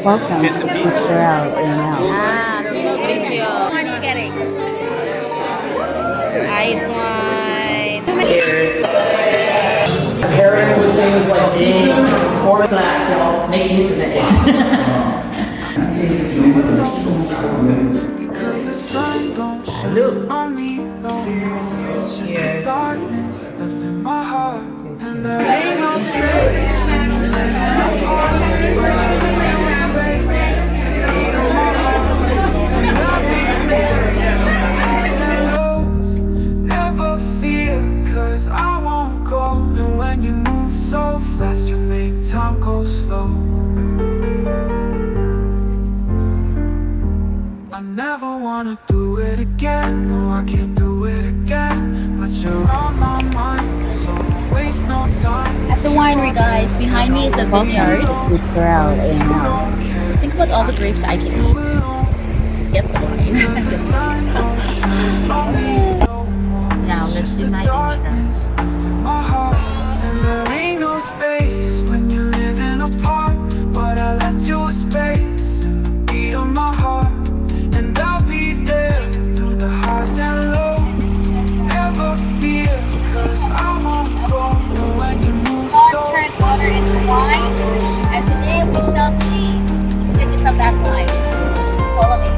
Welcome to Food-Farrell A&L. Ah, Pinot Grigio. What are you getting? Ice wine. Cheers. Pairing with things like being or class, so make use of it. Never fear, 'cause I won't go. And when you move so fast, you make time go slow. I never wanna do it again. No, I can't do it again. But you're on my mind, so waste no time. At the winery, guys, behind me is the vineyard. Food-Farrell A&L. Just think about all the grapes I can eat. Get the wine. Now let's do my intro. My heart, and there ain't no space when you're living apart. But I left you a space in the beat of my heart, and I'll be there through the highs and lows. Never fear, 'cause I won't go. And when you move so Turn water into wine, and today we shall see the goodness of that wine. Follow me.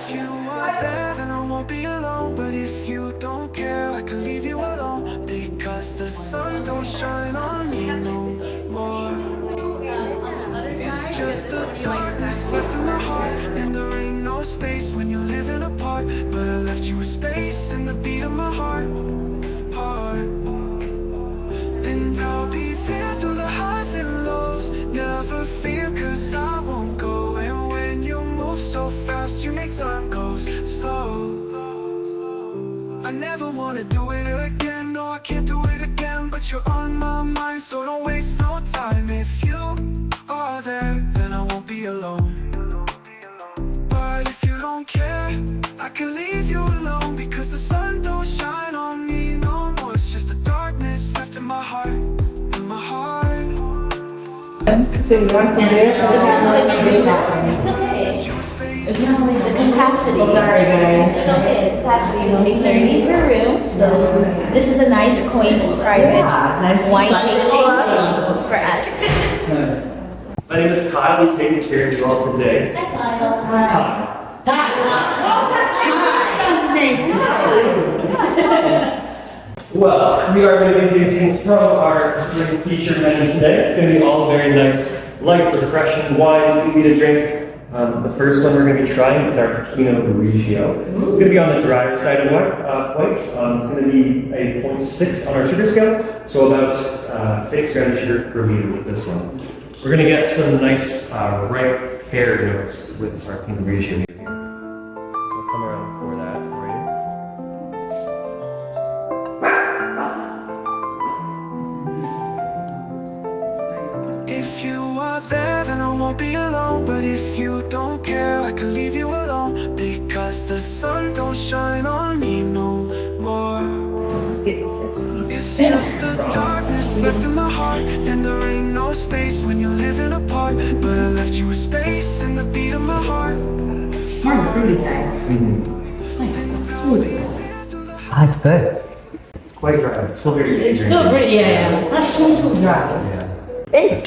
if you are there, then I won't be alone. But if you don't care, I can leave you alone. Because the sun don't shine on me no more. It's just the darkness left in my heart, and there ain't no space when you're living apart. But I left you a space in the beat of my heart. And I'll be there through the highs and lows. Never fear, 'cause I won't go. And when you move so fast, you make time goes slow. I never wanna do it again. No, I can't do it again. But you're on my mind, so don't waste no time. If you are there, then I won't be alone. But if you don't care, I can leave you alone. Because the sun don't shine on me no more. It's just the darkness left in my heart, in my heart. So you want to do it? It's not only the capacity. Oh, sorry, guys. It's okay, the capacity is only 30 per room, so this is a nice, quaint, private nice wine fun. tasting for us. My name is Kyle. I'm taking care of you all today. Well, we are going to be tasting from our spring feature menu today. It's going to be all very nice, light, refreshing wines, easy to drink. The first one we're going to be trying is our Pinot Grigio. It's going to be on the drier side of points. It's going to be a 0.6 on our sugar scale, so about 6 grams of sugar per liter with this one. We're going to get some nice ripe pear notes with our Pinot Grigio here. So I'll come around and pour that for you. If you are there, then I won't be alone. But if you don't care, I can leave you alone. Because the sun don't shine on me no more. It's just the darkness left in my heart, and there ain't no space when you're living apart. But I left you a space in the beat of my heart. More on the fruity side. Smooth. Ah, it's good. It's quite dry. It's still very easy. It's still pretty, yeah. It's not too dry. If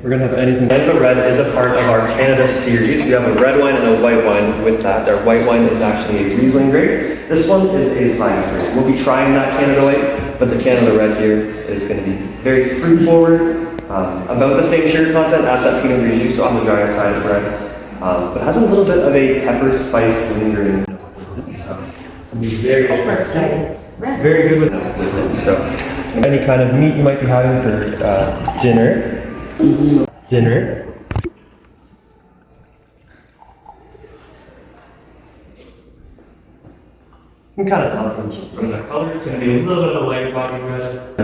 we're gonna have anything, the red is a part of our Canada series. We have a red wine and a white wine with that. Our white wine is actually a Riesling grape. This one is a Zweig grape. We'll be trying that Canada white, but the Canada red here is going to be very fruit forward, about the same sugar content as that Pinot Grigio, so on the drier side of reds, but has a little bit of a pepper spice lingering. So it'll be very very good with it. So any kind of meat you might be having for dinner. You can kind of tell from the color. It's going to be a little bit of a lighter body red.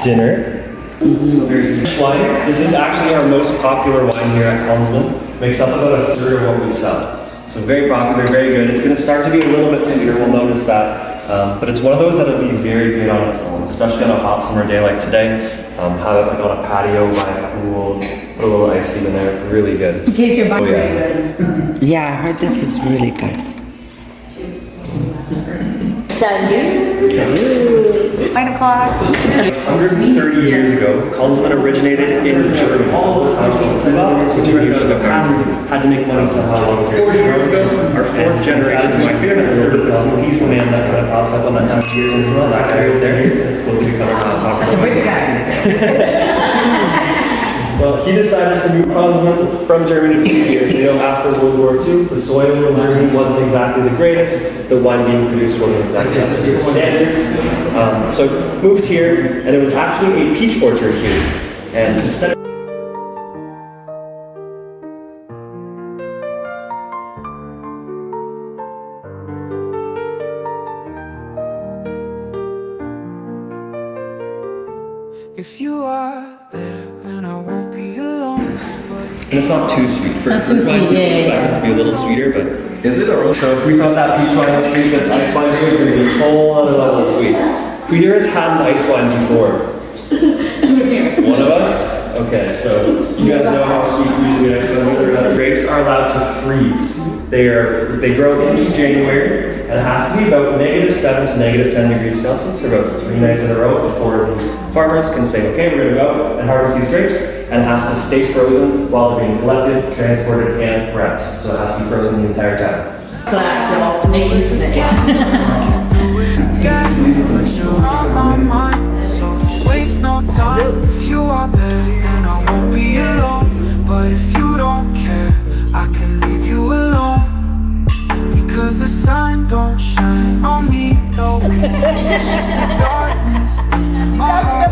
Dinner. So very easy wine. This is actually our most popular wine here at Consman. Makes up about a third of what we sell. So very popular, very good. It's going to start to be a little bit sweeter. We'll notice that. But it's one of those that'll be very good on its own, especially on a hot summer day like today. Have it like on a patio by a pool, put a little ice cube in there, really good. In case you're buying good. Yeah, I heard this is really good. Salut. 9 o'clock. 130 years ago, Consman originated in Germany. Had to make money somehow. 40 years ago, our fourth generation, he's the man that kind of pops up on that time of year as well. That guy right there, it's slowly becoming most popular. That's a rich guy. Well, he decided to move Consman from Germany to here. You know, after World War II, the soil in Germany wasn't exactly the greatest. The wine being produced wasn't exactly up to the standards. So moved here, and it was actually a peach orchard here. And instead of If you are there, then I won't be alone. and it's not too sweet. Not too sweet, wine, we yeah, expect it to be a little sweeter, but Is it or so if we thought that peach wine was sweet, this ice wine here is going to be a whole other level of sweet. Who here has had an ice wine before? One of us? Okay, so you guys know how sweet usually ice wine is. Grapes are allowed to freeze. They grow into January, and it has to be about -7 to -10 degrees Celsius for about 3 nights in a row before the farmers can say, okay, we're gonna go and harvest these grapes, and it has to stay frozen while they're being collected, transported, and pressed. So it has to be frozen the entire time. Class, so make use of it. But you're on my mind, so waste no time. If you are there, then I won't be alone. But if you don't care, I can leave you alone. Because the sun don't shine on me, no. It's just the darkness left in my heart.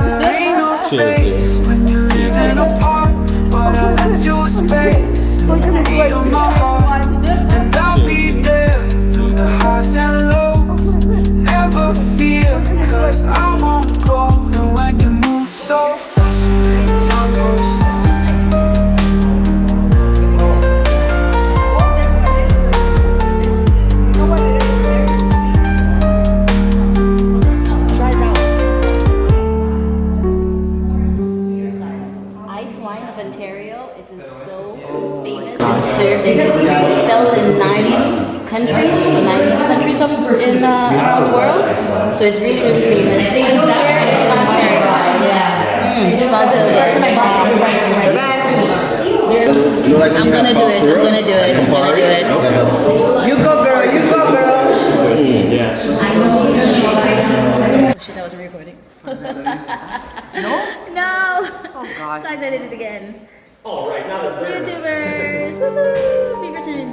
There ain't no space when you're living apart. But I left you a space in the beat of my heart. And I'll be there through the highs and lows. Never fear, cause I won't go. And when you move so fast, you make time go slow. Ice wine of Ontario, it is so famous. It's served in, it's sold in 90 countries, 90 countries up in around the world. So it's really, really famous. Same here in Ontario. Yeah. Smells so good. I'm gonna do it. I'm gonna do it. I'm gonna do it. You go, girl. You go, girl. Yeah. Shit, that was recording. No! Oh God. Guys, I did it again. All right, now that they're YouTubers! Woohoo! Favorite turn.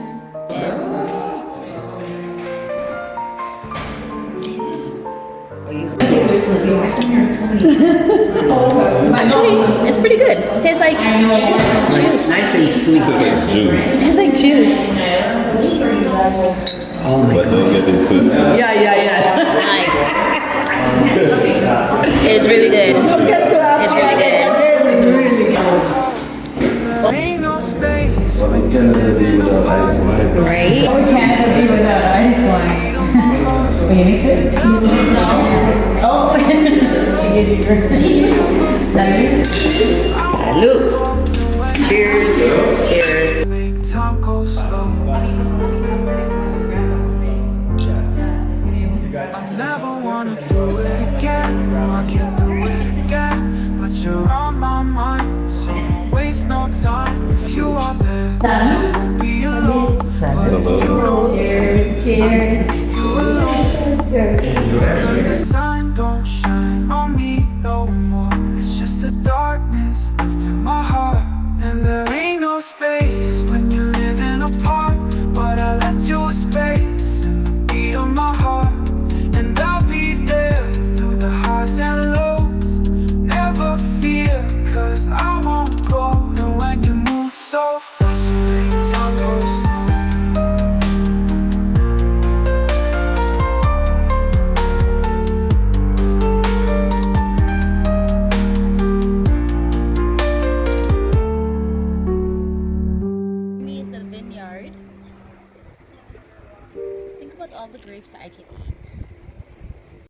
Actually, it's pretty good. It tastes like juice. Nice and sweet. juice? It tastes like juice. Oh my But God. don't get it twisted. Yeah. Nice. It's really good. It's really good. There ain't no space. What can Canada be without ice wine? Right? Canada be without ice wine. Will you mix it? No. Oh. She gave you drink. Salut. Salud. Cheers. Cheers. Make time go slow. I never wanna do it again. No, I can't do it again. But you're on my mind, so waste no time. If you are there, I won't be alone. Cheers. Cheers. You alone. Cause the sun don't shine on me no more. It's just the darkness left in my heart. And there ain't no space when you're living apart. But I left you a space in the beat of my heart. And I'll be there through the highs and lows. Never fear, cause I won't go. And when you move so fast, you make time go slow. about all the grapes that I can eat?